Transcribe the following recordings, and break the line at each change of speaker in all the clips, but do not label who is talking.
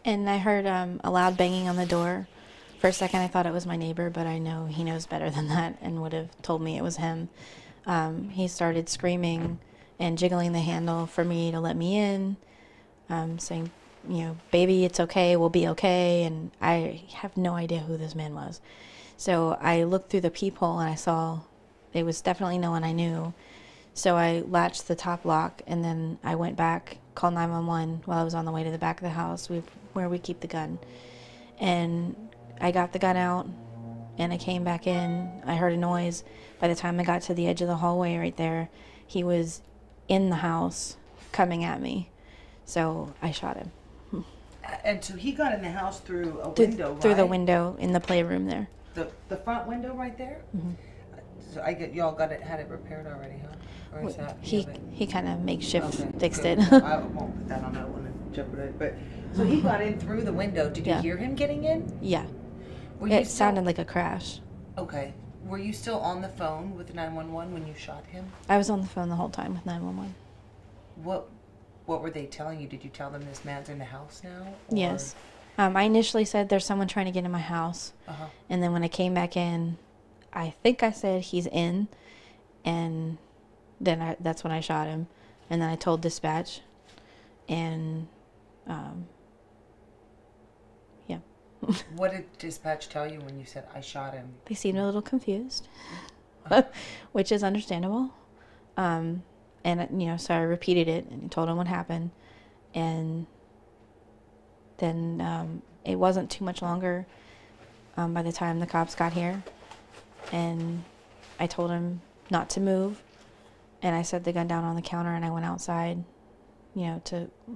And I heard a loud banging on the door. For a second, I thought it was my neighbor, but I know he knows better than that and would have told me it was him. He started screaming and jiggling the handle for me to let me in, saying, you know, baby, it's okay, we'll be okay. And I have no idea who this man was. So I looked through the peephole and I saw it was definitely no one I knew. So I latched the top lock and then I went back, called 911 while I was on the way to the back of the house where we keep the gun. And I got the gun out and I came back in. I heard a noise. By the time I got to the edge of the hallway right there, he was in the house coming at me. So I shot him.
And so he got in the house through a window, right?
Through the window in the playroom there.
The front window right there?
Mm-hmm.
So y'all had it repaired already, huh? Or is that
he kind of makeshift fixed
good.
it.
I won't put that on that one and jeopardize. But so he got in through the window. Did you hear him getting in?
Yeah. It sounded like a crash.
Okay. Were you still on the phone with 911 when you shot him?
I was on the phone the whole time with 911.
What were they telling you? Did you tell them this man's in the house now? Or?
Yes. I initially said there's someone trying to get in my house.
Uh-huh.
And then when I came back in, I think I said he's in. And then that's when I shot him. And then I told dispatch. And, yeah.
What did dispatch tell you when you said, I shot him?
They seemed a little confused, which is understandable. And, you know, so I repeated it and told him what happened. And then it wasn't too much longer by the time the cops got here. And I told him not to move. And I set the gun down on the counter and I went outside, you know,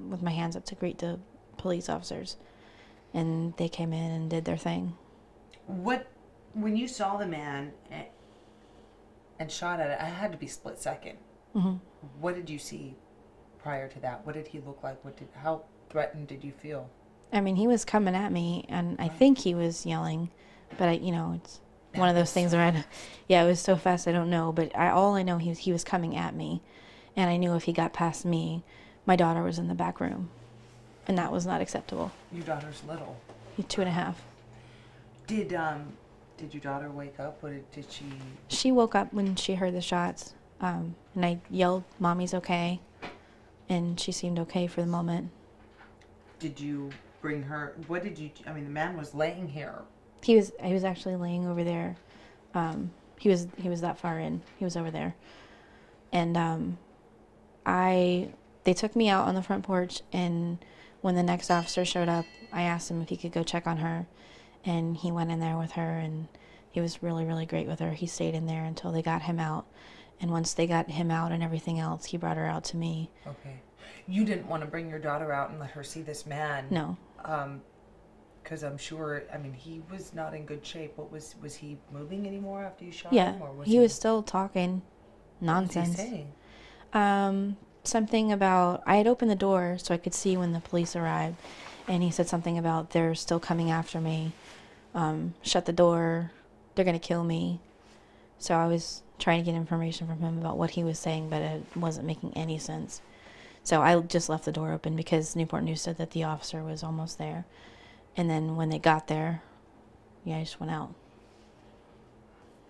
with my hands up to greet the police officers. And they came in and did their thing.
When you saw the man and shot at it, I had to be split second.
Mm-hmm.
What did you see prior to that? What did he look like? How threatened did you feel?
I mean, he was coming at me, and I think he was yelling, but it's one of those things where it was so fast I don't know. But all I know he was coming at me, and I knew if he got past me, my daughter was in the back room, and that was not acceptable.
Your daughter's little.
2.5.
Did your daughter wake up? Did she?
She woke up when she heard the shots, and I yelled, "Mommy's okay," and she seemed okay for the moment.
Did you bring her? I mean, the man was laying here.
He was actually laying over there. He was that far in. He was over there, and they took me out on the front porch, and when the next officer showed up, I asked him if he could go check on her, and he went in there with her, and he was really, really great with her. He stayed in there until they got him out, and once they got him out and everything else, he brought her out to me.
Okay. You didn't want to bring your daughter out and let her see this man.
No.
Because I'm sure, I mean, he was not in good shape. Was he moving anymore after you shot
him?
Or
he was still talking nonsense.
What was he saying?
Something about, I had opened the door so I could see when the police arrived, and he said something about they're still coming after me. Shut the door. They're going to kill me. So I was trying to get information from him about what he was saying, but it wasn't making any sense. So I just left the door open because Newport News said that the officer was almost there. And then when they got there, I just went out.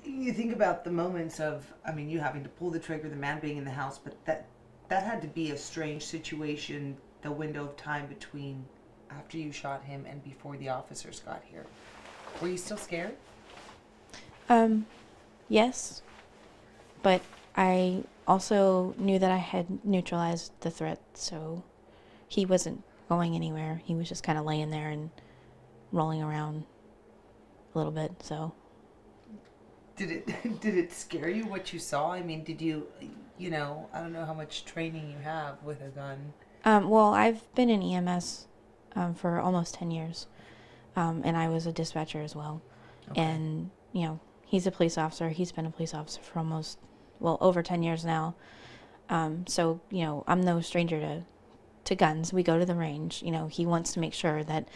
You think about the moments of, I mean, you having to pull the trigger, the man being in the house, but that had to be a strange situation, the window of time between after you shot him and before the officers got here. Were you still scared?
Yes. But I also knew that I had neutralized the threat, so he wasn't going anywhere. He was just kind of laying there and rolling around a little bit, so.
Did it scare you what you saw? I mean, did you I don't know how much training you have with a gun.
Well, I've been in EMS for almost 10 years, and I was a dispatcher as well. Okay. And, he's a police officer. He's been a police officer for over 10 years now. So, I'm no stranger to guns. We go to the range. He wants to make sure that,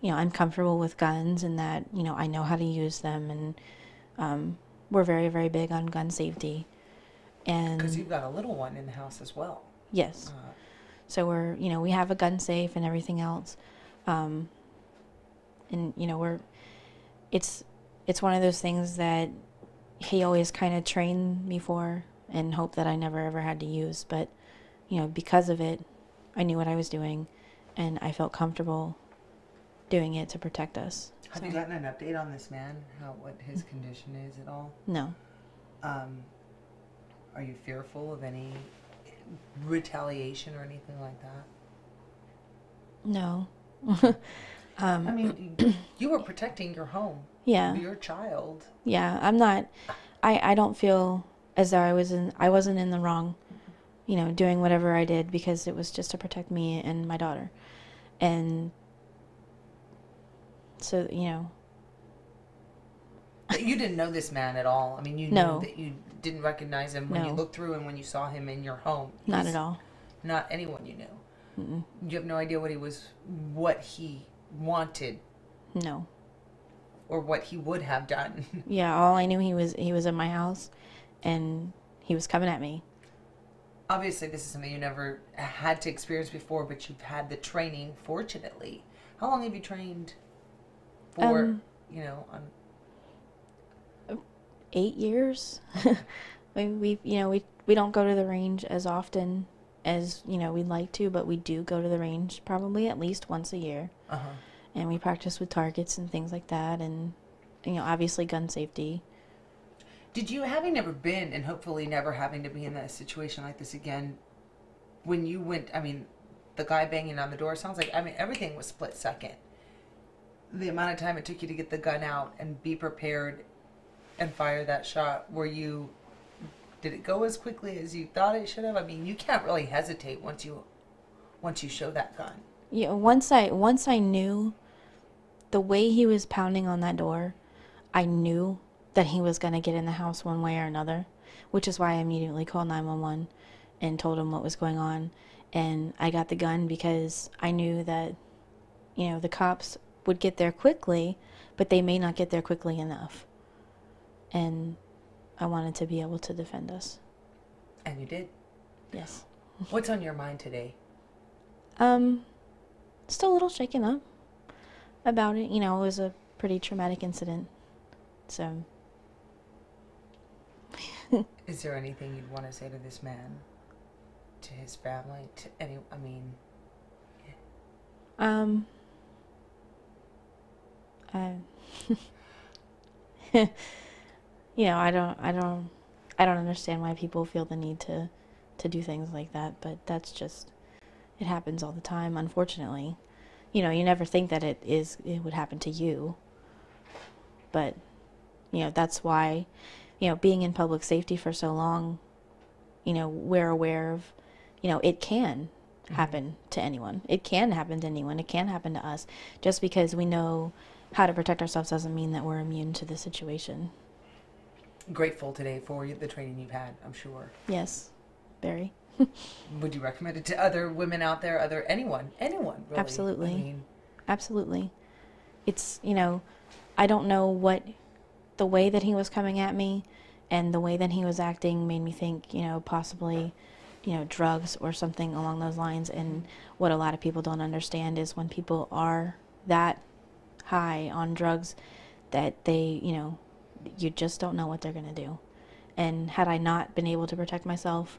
I'm comfortable with guns and that, I know how to use them. And we're very, very big on gun safety. And
because you've got a little one in the house as well.
Yes. So we have a gun safe and everything else. And, you know, it's one of those things that he always kind of trained me for and hoped that I never ever had to use. But, you know, because of it, I knew what I was doing and I felt comfortable doing it to protect us.
Have you gotten an update on this man? What his condition is at all?
No.
Are you fearful of any retaliation or anything like that?
No.
I mean, you were protecting your home.
Yeah.
Your child.
Yeah, I'm not. I don't feel as though I wasn't in the wrong, you know, doing whatever I did because it was just to protect me and my daughter. And so, you know.
But you didn't know this man at all. I mean, you
No.
knew that you didn't recognize him when
No.
you looked through and when you saw him in your home.
Not at all.
Not anyone you knew.
Mm-mm.
You have no idea what he wanted.
No.
Or what he would have done.
Yeah, all I knew he was in my house and he was coming at me.
Obviously, this is something you never had to experience before, but you've had the training, fortunately. How long have you trained for, you know, on
8 years. we don't go to the range as often as, you know, we'd like to, but we do go to the range probably at least once a year.
Uh-huh.
And we practice with targets and things like that, and, you know, obviously gun safety.
Did you, having never been, and hopefully never having to be in a situation like this again, when you went, I mean, the guy banging on the door, sounds like, I mean, everything was split second. The amount of time it took you to get the gun out and be prepared and fire that shot, did it go as quickly as you thought it should have? I mean, you can't really hesitate once you show that gun.
Yeah, once I knew the way he was pounding on that door, I knew that he was going to get in the house one way or another, which is why I immediately called 911 and told him what was going on. And I got the gun because I knew that, you know, the cops would get there quickly, but they may not get there quickly enough. And I wanted to be able to defend us.
And you did.
Yes.
What's on your mind today?
Still a little shaken up about it. You know, it was a pretty traumatic incident. So.
Is there anything you'd want to say to this man? To his family? To any, I mean.
Yeah. You know, I don't understand why people feel the need to do things like that, but that's just, it happens all the time, unfortunately. You know, you never think that it would happen to you. But, you know, that's why, you know, being in public safety for so long, you know, we're aware of, you know, it can happen to anyone. It can happen to anyone. It can happen to us. Just because we know how to protect ourselves doesn't mean that we're immune to the situation.
Grateful today for the training you've had, I'm sure.
Yes, very.
Would you recommend it to other women out there, anyone really?
Absolutely.
I mean,
absolutely. It's, you know, I don't know what the way that he was coming at me and the way that he was acting made me think, you know, possibly, you know, drugs or something along those lines. And what a lot of people don't understand is when people are that high on drugs that they, you know, you just don't know what they're going to do. And had I not been able to protect myself,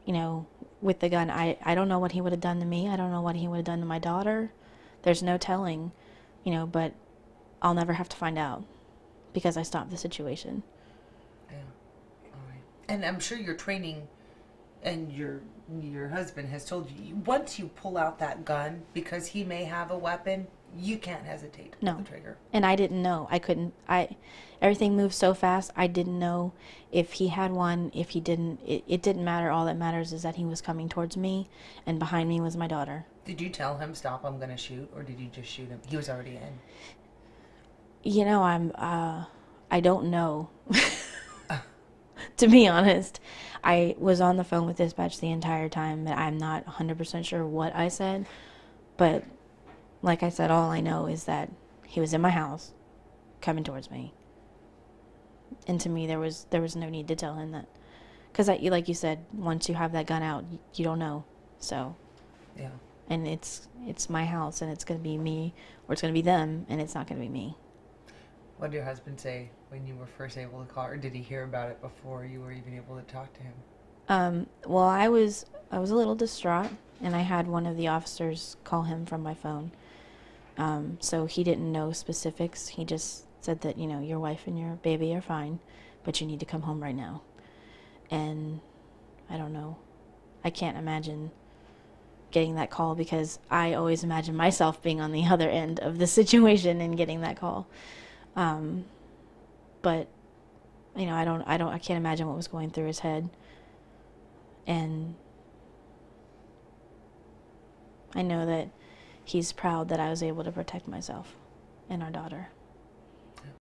you know, with the gun, I don't know what he would have done to me. I don't know what he would have done to my daughter. There's no telling, you know, but I'll never have to find out because I stopped the situation.
Yeah. All right. And I'm sure your training and your husband has told you, once you pull out that gun, because he may have a weapon, you can't hesitate to pull the trigger.
And I didn't know. Everything moved so fast, I didn't know if he had one, if he didn't. It didn't matter. All that matters is that he was coming towards me, and behind me was my daughter.
Did you tell him, stop, I'm going to shoot, or did you just shoot him? He was already in.
You know, I don't know. To be honest, I was on the phone with dispatch the entire time, but I'm not 100% sure what I said. But like I said, all I know is that he was in my house, coming towards me. And to me, there was no need to tell him that, because like you said, once you have that gun out, you don't know. So,
yeah.
and it's my house, and it's going to be me, or it's going to be them, and it's not going to be me.
What did your husband say when you were first able to call, or did he hear about it before you were even able to talk to him?
Well, I was a little distraught, and I had one of the officers call him from my phone. So he didn't know specifics. He just said that, your wife and your baby are fine, but you need to come home right now. And I don't know. I can't imagine getting that call, because I always imagine myself being on the other end of the situation and getting that call. But I can't imagine what was going through his head. And I know that he's proud that I was able to protect myself and our daughter.